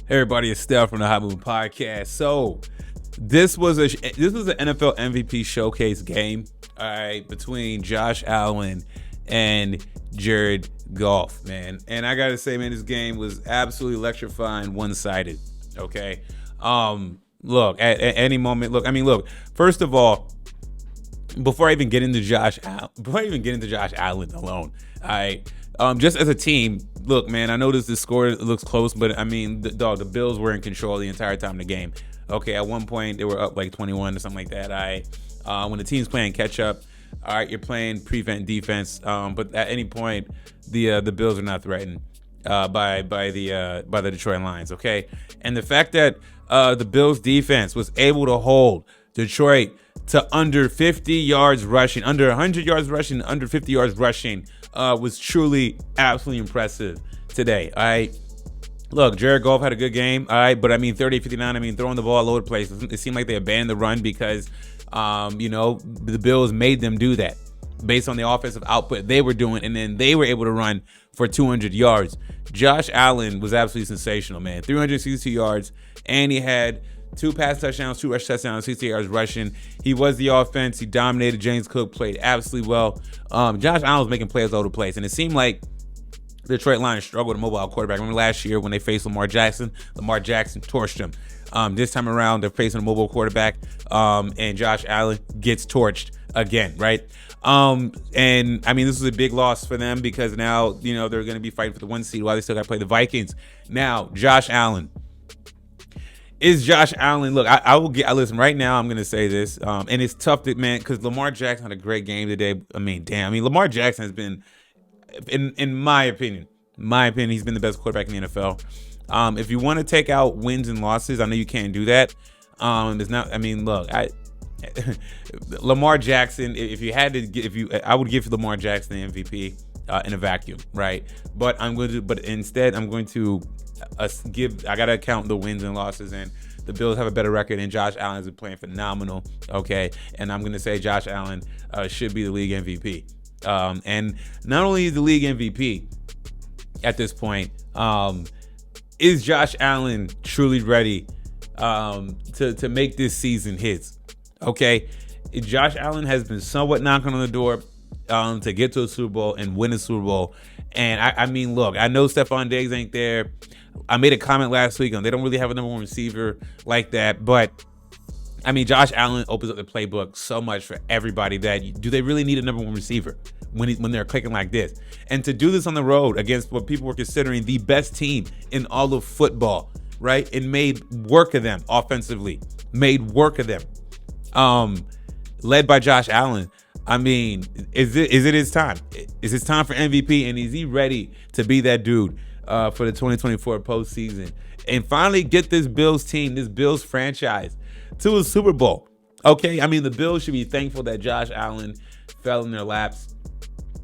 Everybody, it's Steph from the Hot Moving Podcast. So this was an NFL MVP showcase game, all right, between Josh Allen and Jared Goff, man. And I gotta say, man, this game was absolutely electrifying, one-sided. Okay. Look, at any moment, look, first of all, before I even get into Josh Allen alone, all right. Just as a team, look, man, I noticed the score looks close, but I mean, the Bills were in control the entire time of the game. Okay, at one point they were up like 21 or something like that. When the team's playing catch up, all right, you're playing prevent defense. But at any point, the Bills are not threatened by the Detroit Lions. Okay, and the fact that the Bills defense was able to hold Detroit to under 50 yards rushing, under 100 yards rushing, under 50 yards rushing was truly absolutely impressive today. All right. Look, Jared Goff had a good game. All right. But I mean, 30-59, I mean, throwing the ball all over the place. It seemed like they abandoned the run because, the Bills made them do that based on the offensive output they were doing. And then they were able to run for 200 yards. Josh Allen was absolutely sensational, man. 362 yards. And he had 2 pass touchdowns, 2 rush touchdowns, 60 yards rushing. He was the offense. He dominated. James Cook played absolutely well. Josh Allen was making plays all over the place. And it seemed like the Detroit Lions struggled with a mobile quarterback. Remember last year when they faced Lamar Jackson? Lamar Jackson torched him. This time around, they're facing a mobile quarterback, and Josh Allen gets torched again, right? And I mean, this is a big loss for them because now, they're going to be fighting for the 1 seed while they still got to play the Vikings. Now, Josh Allen. Is Josh Allen? Look, listen, right now I'm going to say this, and it's tough man, because Lamar Jackson had a great game today. I mean, Lamar Jackson has been, in my opinion, he's been the best quarterback in the NFL. If you want to take out wins and losses, I know you can't do that. There's not, I mean, look, Lamar Jackson, I would give Lamar Jackson the MVP in a vacuum, right? But instead I'm going to I gotta count the wins and losses, and the Bills have a better record, and Josh Allen has been playing phenomenal. Okay, and I'm gonna say Josh Allen should be the league MVP. And not only is the league MVP at this point, is Josh Allen truly ready to make this season his? Okay, Josh Allen has been somewhat knocking on the door to get to a Super Bowl and win a Super Bowl. And I mean, look, I know Stephon Diggs ain't there. I made a comment last week on they don't really have a number one receiver like that. But, I mean, Josh Allen opens up the playbook so much for everybody that do they really need a number one receiver when they're clicking like this? And to do this on the road against what people were considering the best team in all of football, right? It made work of them offensively. Made work of them. Led by Josh Allen. I mean, is it his time? Is it time for MVP? And is he ready to be that dude for the 2024 postseason and finally get this Bills team, this Bills franchise to a Super Bowl? Okay, I mean, the Bills should be thankful that Josh Allen fell in their laps.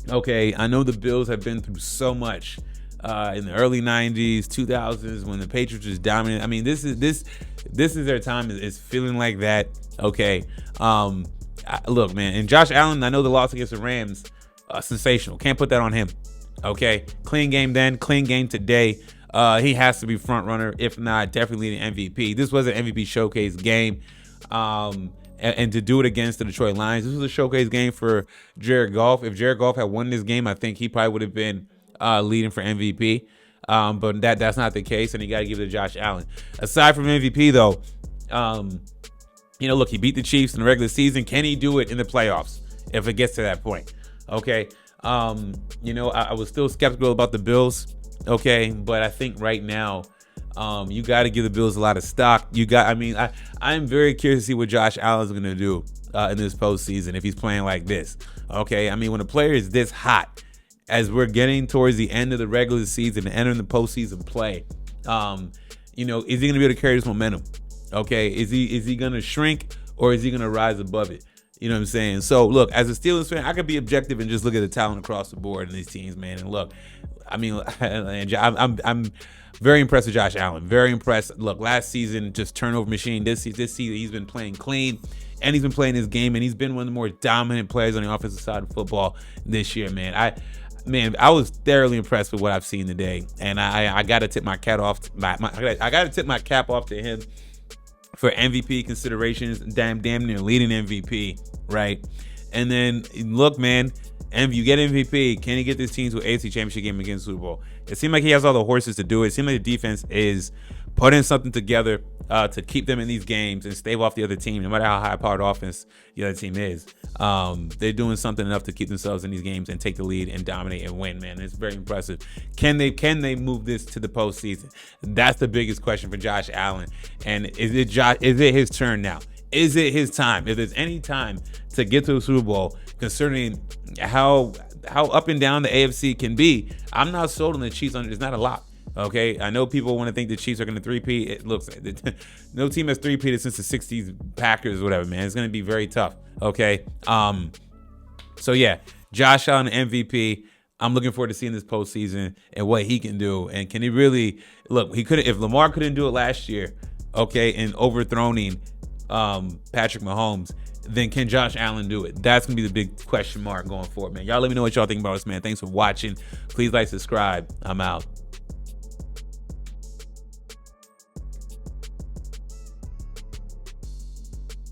Okay, I know the Bills have been through so much in the early 90s, 2000s when the Patriots was dominant. I mean, this is their time. It's feeling like that. Okay. Look, man, and Josh Allen, I know the loss against the Rams, sensational. Can't put that on him. Okay, clean game then, clean game today. He has to be front runner, if not, definitely the MVP. This was an MVP showcase game, and to do it against the Detroit Lions, this was a showcase game for Jared Goff. If Jared Goff had won this game, I think he probably would have been leading for MVP. But that's not the case, and you got to give it to Josh Allen. Aside from MVP, though. Look, he beat the Chiefs in the regular season. Can he do it in the playoffs if it gets to that point? Okay. I was still skeptical about the Bills. Okay. But I think right now, you got to give the Bills a lot of stock. I'm very curious to see what Josh Allen's going to do in this postseason if he's playing like this. Okay. I mean, when a player is this hot, as we're getting towards the end of the regular season and entering the postseason play, is he going to be able to carry this momentum? Okay, is he gonna shrink or is he gonna rise above it? You know what I'm saying? So look, as a Steelers fan, I could be objective and just look at the talent across the board in these teams, man. And look, I mean, I'm very impressed with Josh Allen. Very impressed. Look, last season, just turnover machine. This season, he's been playing clean, and he's been playing his game, and he's been one of the more dominant players on the offensive side of football this year, man. man, I was thoroughly impressed with what I've seen today, and I got to tip my cap off. I got to tip my cap off to him for MVP considerations. Damn near leading MVP, right? And then look, man, and you get MVP. Can he get this team to an AFC Championship game against Super Bowl? It seemed like he has all the horses to do it. It seemed like the defense is putting something together to keep them in these games and stave off the other team, no matter how high-powered offense the other team is. They're doing something enough to keep themselves in these games and take the lead and dominate and win, man. It's very impressive. Can they move this to the postseason? That's the biggest question for Josh Allen. And is it his turn now? Is it his time? If there's any time to get to a Super Bowl, concerning how up and down the AFC can be, I'm not sold on the Chiefs. It's not a lot. Okay, I know people want to think the Chiefs are going to three-peat. It looks no team has three-peated since the '60s Packers or whatever, man. It's going to be very tough. Okay, so yeah, Josh Allen MVP. I'm looking forward to seeing this postseason and what he can do. And can he really look? He couldn't. If Lamar couldn't do it last year, okay, in overthrowing Patrick Mahomes, then can Josh Allen do it? That's going to be the big question mark going forward, man. Y'all let me know what y'all think about this, man. Thanks for watching. Please like, subscribe. I'm out.